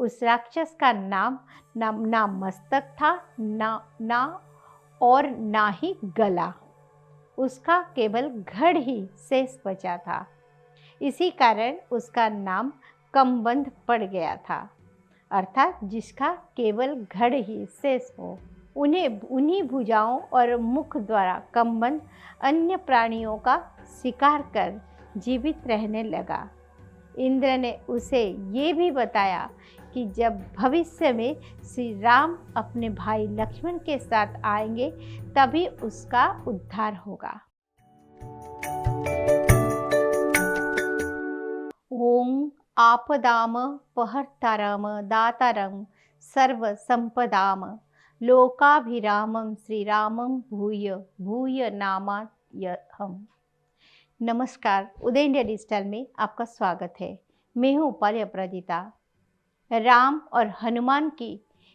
उस राक्षस का ना मस्तक था, ना और ना ही गला। उसका केवल धड़ ही शेष बचा था। इसी कारण उसका नाम कमबंध पड़ गया था, अर्थात जिसका केवल धड़ ही शेष हो। उन्हीं भुजाओं और मुख द्वारा कमबंध अन्य प्राणियों का शिकार कर जीवित रहने लगा। इंद्र ने उसे ये भी बताया कि जब भविष्य में श्री राम अपने भाई लक्ष्मण के साथ आएंगे तभी उसका उद्धार होगा। ओम आपदाम पहर्तारम दातारम सर्व संपदाम लोकाभिरामम श्रीरामम भूय भूय नामायहम। नमस्कार, उदय इंडिया डिजिटल में आपका स्वागत है। मैं हूँ उपाली अपराजिता। राम और हनुमान की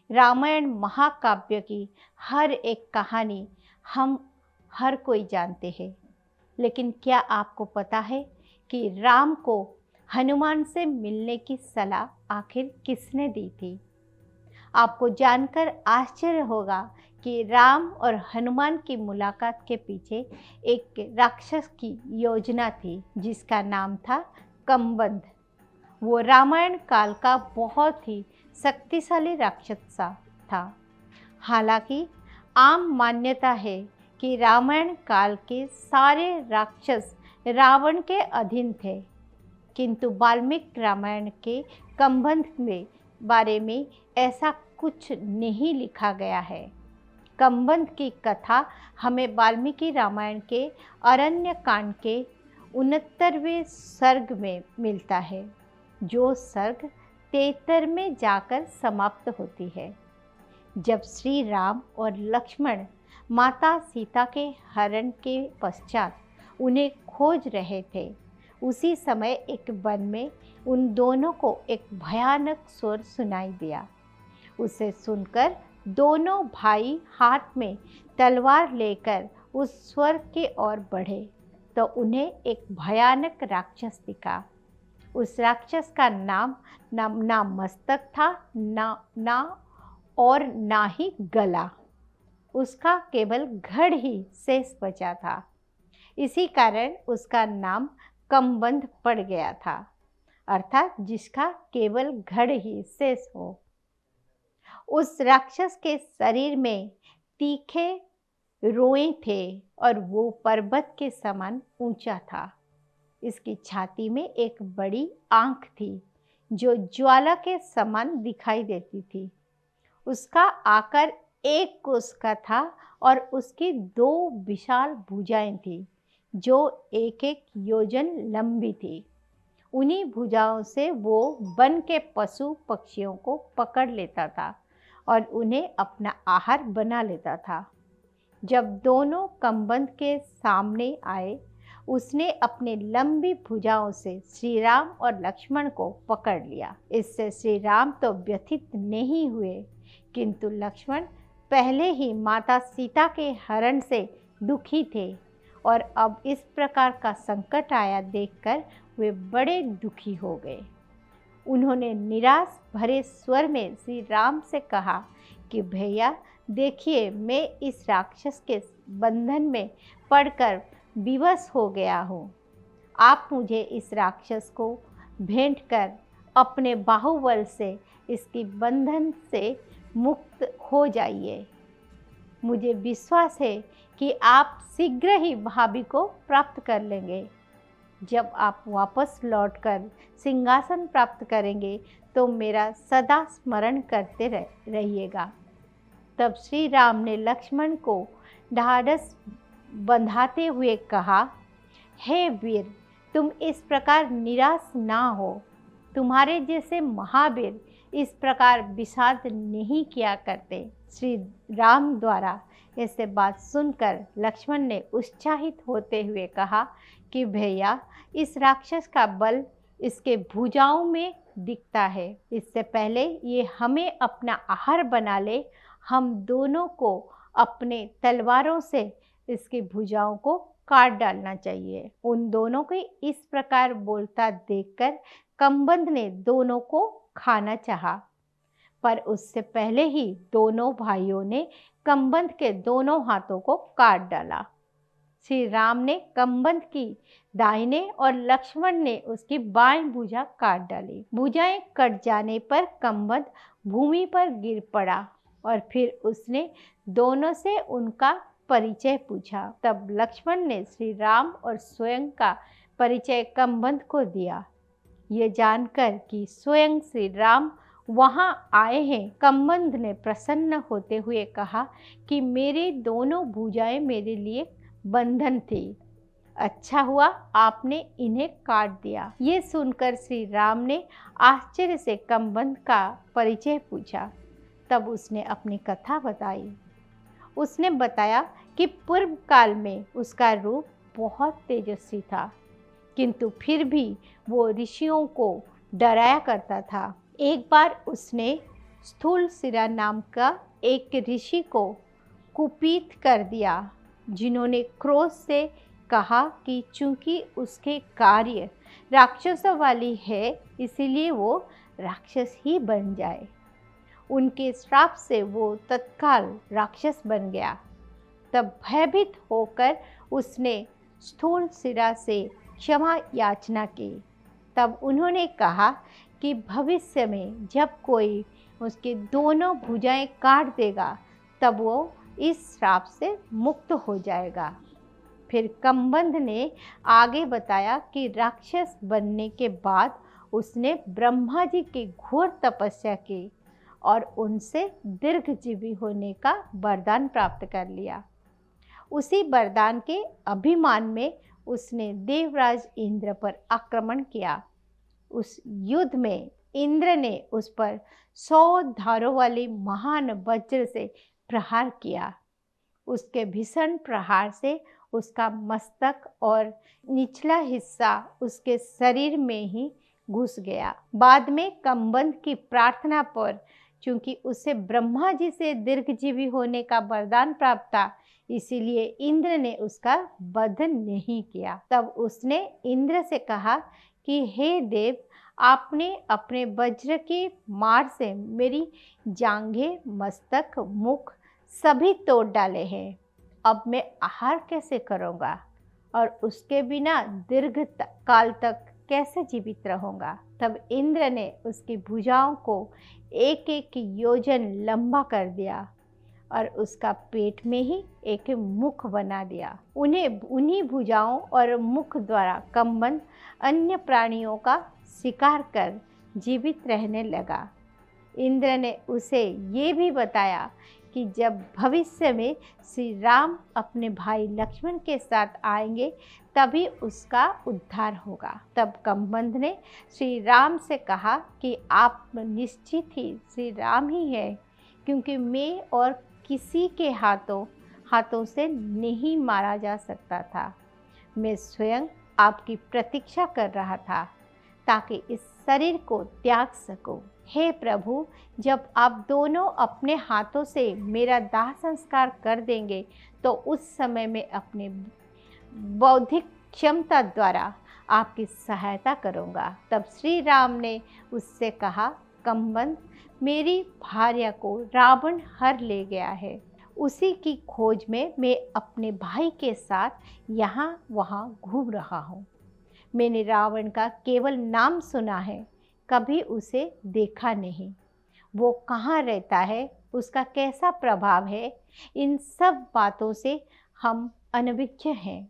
रामायण महाकाव्य की हर एक कहानी हम हर कोई जानते हैं, लेकिन क्या आपको पता है कि राम को हनुमान से मिलने की सलाह आखिर किसने दी थी? आपको जानकर आश्चर्य होगा कि राम और हनुमान की मुलाकात के पीछे एक राक्षस की योजना थी जिसका नाम था कमबंध। वो रामायण काल का बहुत ही शक्तिशाली राक्षस था। हालांकि आम मान्यता है कि रामायण काल के सारे राक्षस रावण के अधीन थे, किंतु वाल्मीकि रामायण के कमबंध के बारे में ऐसा कुछ नहीं लिखा गया है। कमबंध की कथा हमें वाल्मीकि रामायण के अरण्य कांड के 69वें सर्ग में मिलता है, जो सर्ग 73 में जाकर समाप्त होती है। जब श्री राम और लक्ष्मण माता सीता के हरण के पश्चात उन्हें खोज रहे थे, उसी समय एक वन में उन दोनों को एक भयानक स्वर सुनाई दिया। उसे सुनकर दोनों भाई हाथ में तलवार लेकर उस स्वर की ओर बढ़े तो उन्हें एक भयानक राक्षस दिखा। उस राक्षस का नाम ना मस्तक था, ना और ना ही गला। उसका केवल धड़ ही शेष बचा था। इसी कारण उसका नाम कमबंध पड़ गया था, अर्थात जिसका केवल धड़ ही शेष हो। उस राक्षस के शरीर में तीखे रोए थे और वो पर्वत के समान ऊंचा था। इसकी छाती में एक बड़ी आंख थी जो ज्वाला के समान दिखाई देती थी। उसका आकार एक कोस का था और उसकी 2 विशाल भुजाएं थी जो एक योजन लंबी थी। उन्हीं भुजाओं से वो वन के पशु पक्षियों को पकड़ लेता था और उन्हें अपना आहार बना लेता था। जब दोनों कमबंध के सामने आए, उसने अपने लंबी भुजाओं से श्री राम और लक्ष्मण को पकड़ लिया। इससे श्री राम तो व्यथित नहीं हुए, किंतु लक्ष्मण पहले ही माता सीता के हरण से दुखी थे और अब इस प्रकार का संकट आया देखकर वे बड़े दुखी हो गए। उन्होंने निराश भरे स्वर में श्री राम से कहा कि भैया देखिए, मैं इस राक्षस के बंधन में पड़कर विवश हो गया हूँ। आप मुझे इस राक्षस को भेंट कर अपने बाहुबल से इसकी बंधन से मुक्त हो जाइए। मुझे विश्वास है कि आप शीघ्र ही भाभी को प्राप्त कर लेंगे। जब आप वापस लौटकर सिंहासन प्राप्त करेंगे तो मेरा सदा स्मरण करते रहिएगा। तब श्री राम ने लक्ष्मण को ढाढ़स बंधाते हुए कहा, हे वीर, तुम इस प्रकार निराश ना हो। तुम्हारे जैसे महावीर इस प्रकार विषाद नहीं किया करते। श्री राम द्वारा ऐसे बात सुनकर लक्ष्मण ने उत्साहित होते हुए कहा कि भैया, इस राक्षस का बल इसके भुजाओं में दिखता है। इससे पहले ये हमें अपना आहार बना ले, हम दोनों को अपने तलवारों से इसकी भुजाओं को काट डालना चाहिए। उन दोनों को इस प्रकार बोलता देखकर कमबंध ने दोनों को खाना चाहा, पर उससे पहले ही दोनों भाइयों ने कमबंध के दोनों हाथों को काट डाला। श्री राम ने कमबंध की दाहिने और लक्ष्मण ने उसकी बाएं भुजा काट डाली। भुजाएं कट जाने पर कमबंध भूमि पर गिर पड़ा और फिर उसने दोनों से उनका परिचय पूछा। तब लक्ष्मण ने श्री राम और स्वयं का परिचय कमबंध को दिया। ये जानकर कि स्वयं श्री राम वहां आए हैं, कमबंध ने प्रसन्न होते हुए कहा कि मेरी दोनों भुजाएं मेरे लिए बंधन थी, अच्छा हुआ आपने इन्हें काट दिया। ये सुनकर श्री राम ने आश्चर्य से कमबंध का परिचय पूछा। तब उसने अपनी कथा बताई। उसने बताया कि पूर्व काल में उसका रूप बहुत तेजस्वी था, किंतु फिर भी वो ऋषियों को डराया करता था। एक बार उसने स्थूलशिरा नाम का एक ऋषि को कुपित कर दिया, जिन्होंने क्रोध से कहा कि चूंकि उसके कार्य राक्षसों वाली है, इसीलिए वो राक्षस ही बन जाए। उनके श्राप से वो तत्काल राक्षस बन गया। तब भयभीत होकर उसने स्थूलशिरा से क्षमा याचना की। तब उन्होंने कहा कि भविष्य में जब कोई उसके दोनों भुजाएं काट देगा, तब वो इस श्राप से मुक्त हो जाएगा। फिर कमबंध ने आगे बताया कि राक्षस बनने के बाद उसने ब्रह्मा जी की घोर तपस्या की और उनसे दीर्घजीवी होने का वरदान प्राप्त कर लिया। उसी वरदान के अभिमान में उसने देवराज इंद्र पर आक्रमण किया। उस युद्ध में इंद्र ने उस पर 100 धारों वाली महान वज्र से प्रहार किया। उसके भीषण प्रहार से उसका मस्तक और निचला हिस्सा उसके शरीर में ही घुस गया। बाद में कमबंध की प्रार्थना पर, चूंकि उसे ब्रह्मा जी से दीर्घजीवी होने का वरदान प्राप्त था, इसीलिए इंद्र ने उसका वध नहीं किया। तब उसने इंद्र से कहा कि हे देव, आपने अपने वज्र की मार से मेरी जांघें, मस्तक, मुख सभी तोड़ डाले हैं। अब मैं आहार कैसे करूँगा और उसके बिना दीर्घ काल तक कैसे जीवित रहूँगा। तब इंद्र ने उसकी भुजाओं को एक एक योजन लंबा कर दिया और उसका पेट में ही एक मुख बना दिया। उन्हीं भुजाओं और मुख द्वारा कमबंध अन्य प्राणियों का शिकार कर जीवित रहने लगा। इंद्र ने उसे ये भी बताया कि जब भविष्य में श्री राम अपने भाई लक्ष्मण के साथ आएंगे, तभी उसका उद्धार होगा। तब कमबंध ने श्री राम से कहा कि आप निश्चित ही श्री राम ही है, क्योंकि मैं और किसी के हाथों से नहीं मारा जा सकता था। मैं स्वयं आपकी प्रतीक्षा कर रहा था ताकि इस शरीर को त्याग सकूं। हे प्रभु, जब आप दोनों अपने हाथों से मेरा दाह संस्कार कर देंगे, तो उस समय मैं अपने बौद्धिक क्षमता द्वारा आपकी सहायता करूंगा। तब श्री राम ने उससे कहा, कमबंध, मेरी भार्या को रावण हर ले गया है। उसी की खोज में मैं अपने भाई के साथ यहाँ वहाँ घूम रहा हूँ। मैंने रावण का केवल नाम सुना है, कभी उसे देखा नहीं। वो कहाँ रहता है, उसका कैसा प्रभाव है, इन सब बातों से हम अनभिज्ञ हैं।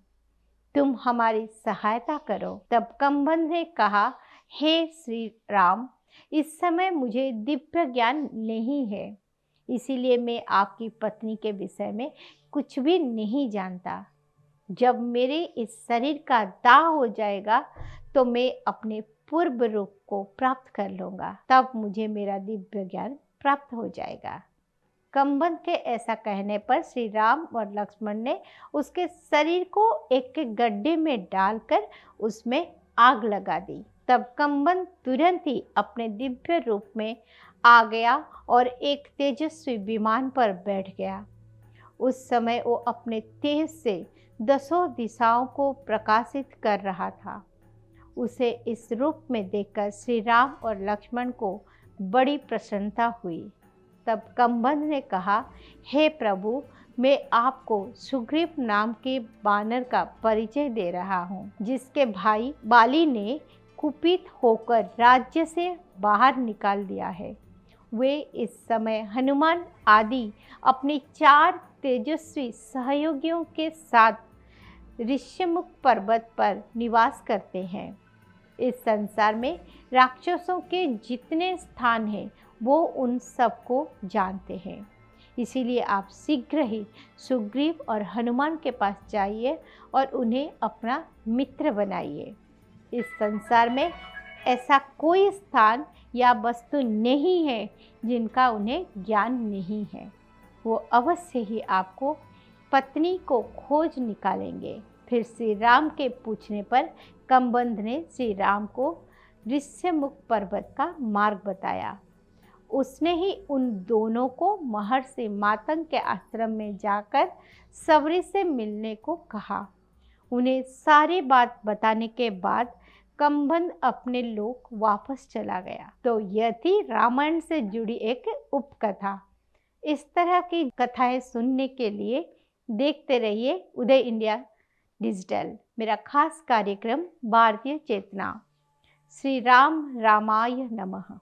तुम हमारी सहायता करो। तब कमबंध ने कहा, हे श्री राम, इस समय मुझे दिव्य ज्ञान नहीं है, इसीलिए मैं आपकी पत्नी के विषय में कुछ भी नहीं जानता। जब मेरे इस शरीर का दाह हो जाएगा, तो मैं अपने पूर्व रूप को प्राप्त कर लूँगा, तब मुझे मेरा दिव्य ज्ञान प्राप्त हो जाएगा। कमबंध के ऐसा कहने पर श्री राम और लक्ष्मण ने उसके शरीर को एक गड्ढे में डालकर उसमें आग लगा दी। तब कमबंध तुरंत ही अपने दिव्य रूप में आ गया और एक तेजस्वी विमान पर बैठ गया। उस समय वो अपने तेज से 10 दिशाओं को प्रकाशित कर रहा था। उसे इस रूप में देखकर श्री राम और लक्ष्मण को बड़ी प्रसन्नता हुई। तब कम्बंध ने कहा, हे प्रभु, मैं आपको सुग्रीव नाम के वानर का परिचय दे रहा हूँ, जिसके भाई बाली ने कुपित होकर राज्य से बाहर निकाल दिया है। वे इस समय हनुमान आदि अपने 4 तेजस्वी सहयोगियों के साथ ऋष्यमुख पर्वत पर निवास करते हैं। इस संसार में राक्षसों के जितने स्थान हैं वो उन सबको जानते हैं। इसीलिए आप शीघ्र ही सुग्रीव और हनुमान के पास जाइए और उन्हें अपना मित्र बनाइए। इस संसार में ऐसा कोई स्थान या वस्तु नहीं है जिनका उन्हें ज्ञान नहीं है। वो अवश्य ही आपको पत्नी को खोज निकालेंगे। फिर श्री राम के पूछने पर कम्बंध ने श्री राम को ऋष्यमुख पर्वत का मार्ग बताया। उसने ही उन दोनों को महर्षि मातंग के आश्रम में जाकर सवरी से मिलने को कहा। उन्हें सारी बात बताने के बाद कम्बंध अपने लोक वापस चला गया। तो यह थी रामायण से जुड़ी एक उपकथा। इस तरह की कथाएं सुनने के लिए देखते रहिए उदय इंडिया डिजिटल। मेरा खास कार्यक्रम भारतीय चेतना। श्री राम रामाय नमः।